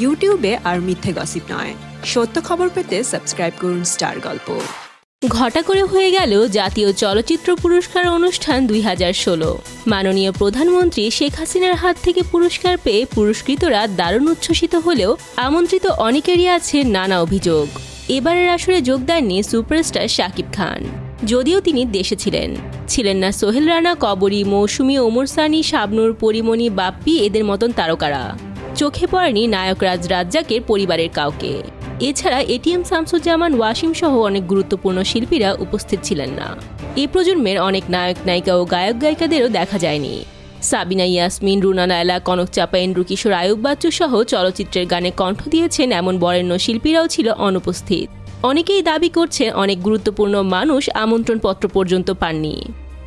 ইউটিউবে আর মিথ্যে গসিপ নয়, সত্য খবর পেতে সাবস্ক্রাইব করুন স্টার গল্প। ঘটা করে হয়ে গেল জাতীয় চলচ্চিত্র পুরস্কার অনুষ্ঠান 2016। মাননীয় প্রধানমন্ত্রী শেখ হাসিনার হাত থেকে পুরস্কার পেয়ে পুরস্কৃতরা দারুণ উচ্ছ্বসিত হলেও আমন্ত্রিত অনেকেরই আছে নানা অভিযোগ। এবারের আসরে যোগ দেননি সুপারস্টার শাকিব খান, যদিও তিনি দেশে ছিলেন না সোহেল রানা, কবরী, মৌসুমী, ওমর সানি, শাবনূর, পরিমণি, বাপ্পি এদের মতন তারকারা। চোখে পড়েনি নায়ক রাজ রাজ্জাকের পরিবারের কাউকে। এছাড়া এটিএম শামসুজ্জামান, ওয়াসিম সহ অনেক গুরুত্বপূর্ণ শিল্পীরা উপস্থিত ছিলেন না। এ প্রজন্মের অনেক নায়ক নায়িকা ও গায়ক গায়িকাদেরও দেখা যায়নি। সাবিনা ইয়াসমিন, রুনা লায়লা, কনক চাপা, এন্ড্রু কিশোর, আয়ুব বাচ্চু সহ চলচ্চিত্রের গানে কণ্ঠ দিয়েছেন এমন বরেণ্য শিল্পীরাও ছিল অনুপস্থিত। অনেকেই দাবি করছেন অনেক গুরুত্বপূর্ণ মানুষ আমন্ত্রণপত্র পর্যন্ত পাননি।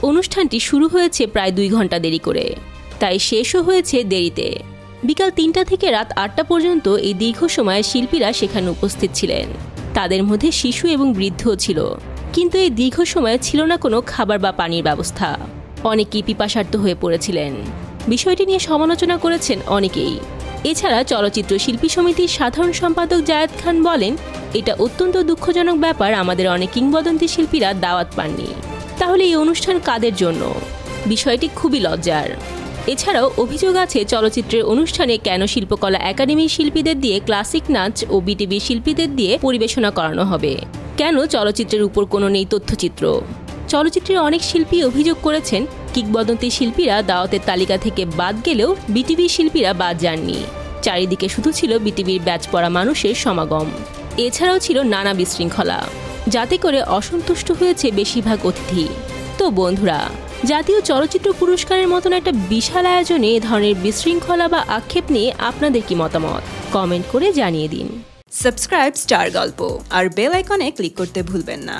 অনুষ্ঠানটি শুরু হয়েছে প্রায় 2 ঘন্টা দেরি করে, তাই শেষও হয়েছে দেরিতে। বিকাল 3টা থেকে রাত 8টা পর্যন্ত এই দীর্ঘ সময়ে শিল্পীরা সেখানে উপস্থিত ছিলেন। তাদের মধ্যে শিশু এবং বৃদ্ধও ছিল, কিন্তু এই দীর্ঘ সময়ে ছিল না কোনো খাবার বা পানির ব্যবস্থা। অনেকেই পিপাসার্ত হয়ে পড়েছিলেন। বিষয়টি নিয়ে সমালোচনা করেছেন অনেকেই। এছাড়া চলচ্চিত্র শিল্পী সমিতির সাধারণ সম্পাদক জায়েদ খান বলেন, এটা অত্যন্ত দুঃখজনক ব্যাপার, আমাদের অনেক কিংবদন্তি শিল্পীরা দাওয়াত পাননি। তাহলে এই অনুষ্ঠান কাদের জন্য? বিষয়টি খুবই লজ্জার। এছাড়াও অভিযোগ আছে চলচ্চিত্রের অনুষ্ঠানে কেন শিল্পকলা একাডেমির শিল্পীদের দিয়ে ক্লাসিক নাচ ও বিটিভি শিল্পীদের দিয়ে পরিবেশনা করানো হবে। কেন চলচ্চিত্রের উপর কোনো নেই তথ্যচিত্র? চলচ্চিত্রের অনেক শিল্পী অভিযোগ করেছেন কিংবদন্তি শিল্পীরা দাওয়াতের তালিকা থেকে বাদ গেলেও বিটিভি শিল্পীরা বাদ যাননি। চারিদিকে শুধু ছিল বিটিভির ব্যাচ পড়া মানুষের সমাগম। এছাড়াও ছিল নানা বিশৃঙ্খলা, যাতে করে অসন্তুষ্ট হয়েছে বেশিরভাগ অতিথি। তো বন্ধুরা, জাতীয় চলচ্চিত্র পুরস্কারের মতন একটা বিশাল আয়োজনে এ ধরনের বিশৃঙ্খলা বা আক্ষেপ নিয়ে আপনাদের কি মতামত? কমেন্ট করে জানিয়ে দিন। সাবস্ক্রাইব স্টার গল্প আর বেল আইকনে ক্লিক করতে ভুলবেন না।